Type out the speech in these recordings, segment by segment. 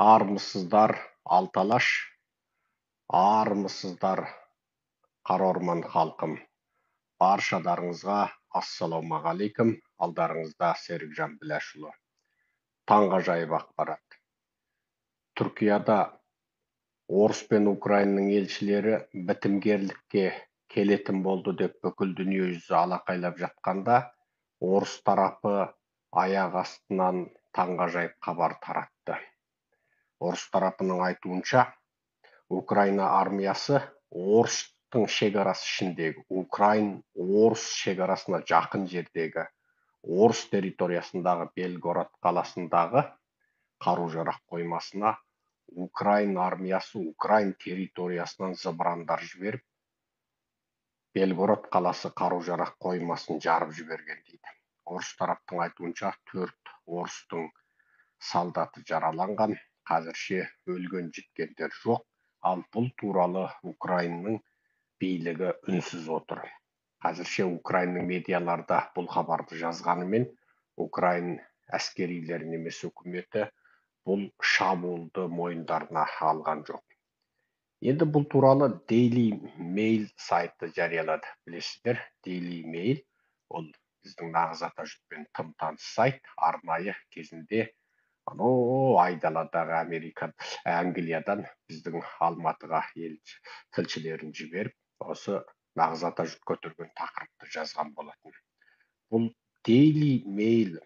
Армысыздар, алталаш, армысыздар, қара орман халқым. Баршаларыңызға ассалаумағалейкум, алдарыңызда Серікжан Біләшұлы. Таңғажайып ақпарат. Түркияда орыс пен Украинаның елшілері бітімгерлікке келетін болды деп бүкіл дүние жүзі алақайлап жатқанда, орыс тарапы аяқ астынан таңғажайып хабар таратты. Орыс тарапының айтуынша, Украина армиясы орыстың шекарасы ішіндегі, орыс шекарасына жақын жердегі, орыс территориясындағы Белгород қаласындағы қару-жарақ қоймасына Украина армиясы Украин территориясынан зымырандар жіберіп, Белгород қаласы қару-жарақ қоймасын жарып жіберген дейді. Орыс тараптың айтуынша 4 орыстың солдаты жараланған, қазірше өлген жеткендер жоқ, ал бұл туралы Украинаның билігі үнсіз отыр. Қазірше Украинаның медиаларда бұл хабарды жазғанымен, Украин әскерилері немесе үкіметі бұл шабуылды мойындарына алған жоқ. Енді бұл туралы Daily Mail сайты жариялады. Білесіздер, Daily Mail ол біздің нағыз ата-жұртпен тым таныс сайт, арнайы кезінде айдаладағы Англиядан біздің Алматыға тілшілерін жіберіп, осы нағыз ата-жұрт көтерген тақырыпты жазған болатын. Бұл Daily Mail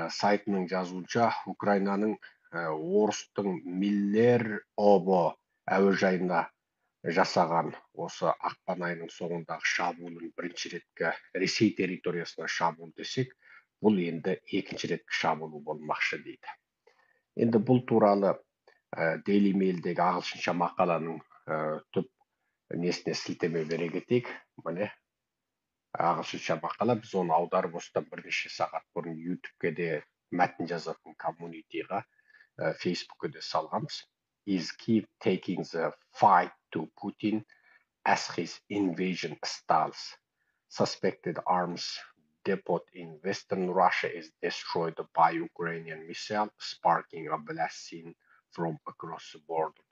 сайтының жазуынша, Украинаның орыстың Миллер обо әуежайына жасаған осы ақпан айының соңындағы шабуылын бірінші реткі Ресей территориясына шабуыл десек, бұл енді екінші реткі шабуыл болмақшы дейді. Енді бұл туралы Daily Mail'дегі ағылшынша мақаланың түп несіне сілтеме бере кетейік. Міне ағылшынша мақала, біз оны аударып осыдан бірнеше сағат бұрын YouTube'ке де мәтін жазатын коммунитиға, Facebook'ке де салғанбыз. Is Kyiv taking the fight to Putin as his invasion stalls? Suspected arms depot in Western Russia is destroyed by Ukrainian missile, sparking a blast scene from across the border.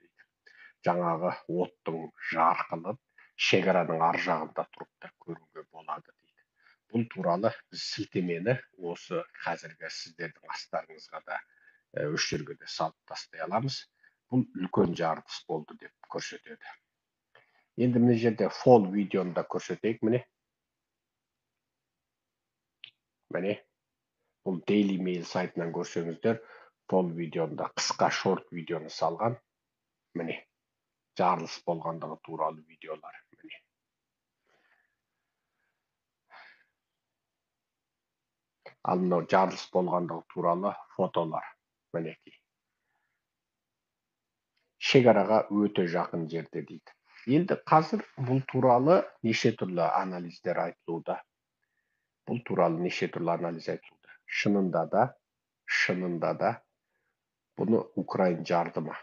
Жаңағы оттың жарқылып, шекараның ар жағында тұрып та көруге болады дейді. Бұл туралы біз сілтемені осы қазіргі сіздердің астарыңызға да үш жерге де салып тастай аламыз. Бұл үлкен жарылыс болды деп көрсетеді. Енді мына жерде фол видеоны да көрсетейік, міне. Міне, бұл Daily Mail сайтынан көрсеңіздер, фол видеоны қысқа шорт видеоны салған. Міне, жарылыс болғандығы туралы видеолар. Міне. Ал мынау жарылыс болғандығы туралы фотолар. Мінекей. Шекараға өте жақын жерде дейді. Енді қазір бұл туралы неше түрлі анализдер айтылуда. Бұл туралы неше түрлі анализ айтылуда. Шынында да бұны Украин жарды ма?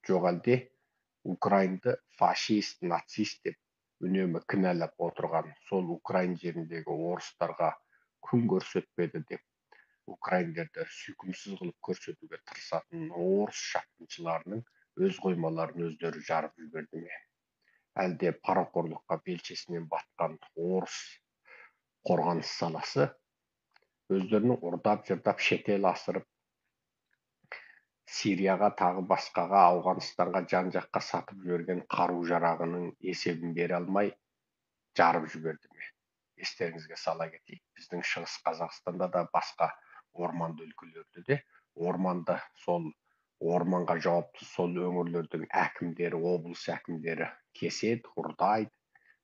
Жоқ әлде Украинды фашист, нацист деп үнемі кінәлап отырған сол Украин жеріндегі орыстарға күн көрсетпеді деп Украиндерді сүйкімсіз қылып көрсетуге тырысатын орыс шапқыншыларының өз қоймаларын өздері жарып жіберді ме? Әлде парақорлыққа белшесінен батқан орыс қорғаныс саласы өздерінің ұрдап-жырдап шетел асырып, Сирияға, тағы басқаға, Ауғанстанға, жан-жаққа сатып жіберген қару-жарағының есебін бере алмай жарып жіберді ме? Естеріңізге сала кетейік, біздің Шығыс Қазақстанда да басқа орманды өлкелерде де орманға жауапты сол өңірлердің әкімдері, облыс әкімдері кеседі, ұрдайды,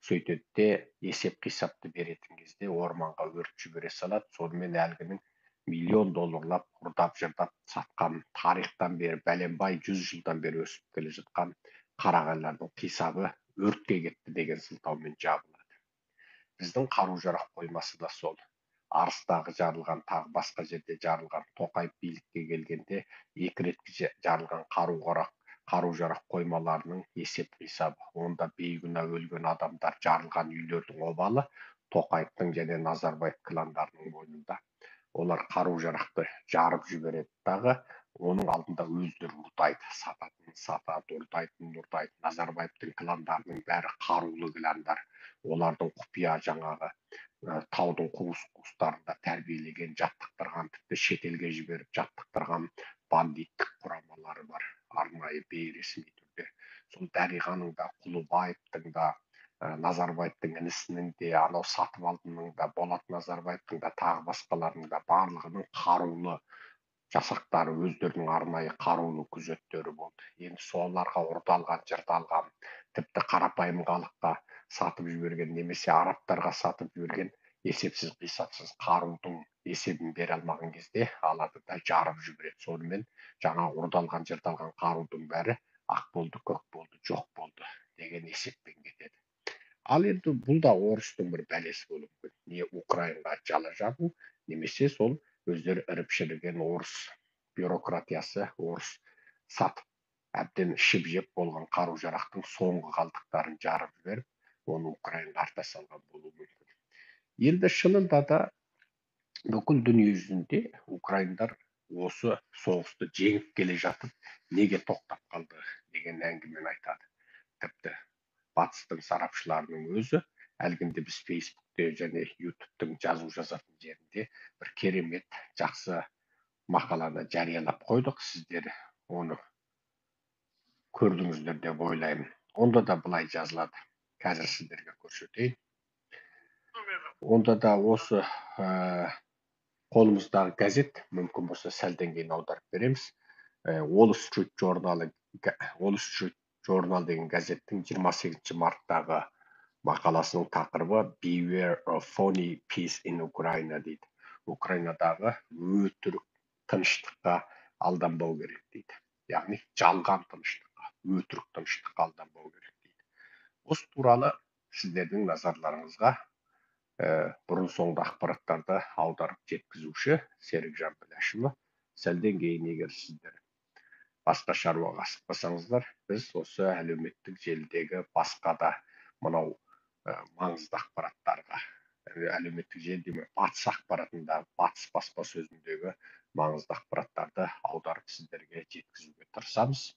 сөйтеді де есеп-қисапты беретін кезде орманға өрт жібере салады. Сонымен әлгінің миллион долларлап ұрдап-жырдап сатқан, тарихтан бері бәленбай 100 жылдан бері өсіп келе жатқан қарағайлардың қисабы өртке кетті деген сылтаумен жабылады. Біздің қару-жарақ қоймасы да сол. Арыстағы жарылған, тағы басқа жерде жарылған, Тоқаев билікке келгенде екі ретке жарылған қару-жарақ қоймаларының есеп-қисабы. Онда бейгүнә өлген адамдар, жарылған үйлердің обалы Тоқаевтың және Назарбаев кландарының мойнында. олар қару жарақты жарып жібереді дағы, оның алдында өздері ұртайды, сатады, ұртайды. Назарбаевтың кландарының бәрі қарулы кландар. Олардың құпия жаңағы таудың қуыстарында тәрбиелеген, жаттықтырған, тіпті шетелге жіберіп жаттықтырған бандиттік құрамалары бар, арнайы бейресми түрде. Сол дариғаның да, құлыбаевтың да, назарбаевтың інісінің де, анау сатыбалдының да, болат назарбаевтың да, тағы басқаларының да барлығының қарулы жасақтары, өздерінің арнайы қарулы күзеттері болды. Енді соларға ұрдалған, жырталған, тіпті қарапайым халыққа сатып жіберген, немесе арабтарға сатып жіберген есепсіз қисапсыз қарудың есебін бере алмаған кезде алады да жарып жібереді. Сонымен жаңағы ұрдалған, жырталған қарудың бәрі ақ болды, көк болды, жоқ болды деген есеппен кетеді. Ал енді бұл да орыстың бір бәлесі болуы мүмкін. Не Украинаға жала жабу, немесе сол өздері іріп шіріген орыс бюрократиясы, орыс сатып әбден ішіп жеп болған қару жарақтың соңғы қалдықтарын жарып жіберіп, оны Украинаға арта салған болуы мүмкін. Енді шынында да бүкіл дүние жүзінде украиндар осы соғысты жеңіп келе жатып, неге тоқтап қалды деген әңгімені айтады. Тіпті батыстың сарапшыларының өзі әлгінде біз фейсбукте және ютубтың жазу жазатын жерінде бір керемет жақсы мақаланы жариялап қойдық. Сіздер оны көрдіңіздер деп ойлаймын. Онда да былай жазылады. Қазір сіздерге көрсетейін. Онда да осы қолымыздағы газет, мүмкін болса сәлден кейін аударып береміз. Wall Street Journal деген газеттің 28 марттағы мақаласының тақырыбы Beware of phony peace in Ukraine дейді. Украинадағы өтірік тыныштыққа алданбау керек дейді. Яғни жалған тыныштыққа, өтірік тыныштыққа алданбау керек дейді. Осы туралы сіздердің назарларыңызға бұрын соңды ақпараттарды аударып жеткізуші Серікжан Біләшұлы. Сәлден кейін егер сіздер басқа шаруаға асықпасаңыздар, біз осы әлеуметтік желідегі басқа да мынау маңызды ақпараттарға, әлеуметтік желі деме, батыс ақпаратындағы, батыс баспасөзіндегі маңызды ақпараттарды аударып сіздерге жеткізуге тырысамыз.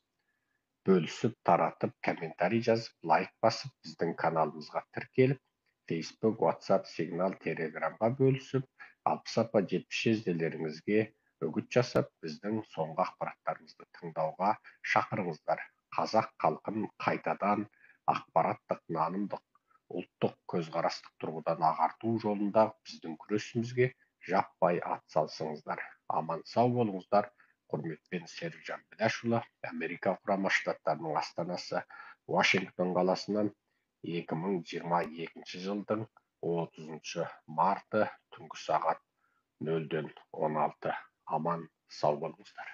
Бөлісіп, таратып, комментарий жазып, лайк басып, біздің каналымызға тіркеліп, Facebook, WhatsApp, Signal, Telegramға бөлісіп, 60 апа 70 жезделеріңізге үгіт жасап, біздің соңғы ақпараттарымызды тыңдауға шақырыңыздар. Қазақ халқын қайтадан ақпараттық, нанымдық, ұлттық көзқарастық тұрғыдан ағарту жолында біздің күресімізге жаппай атсалысыңыздар. Аман сау болыңыздар. Құрметпен Серікжан Біләшұлы, Америка құрама штаттарының астанасы Вашингтон қаласынан 2022 жылдың 30 марты түнгі сағат 0-16. Аман сау болыңыздар.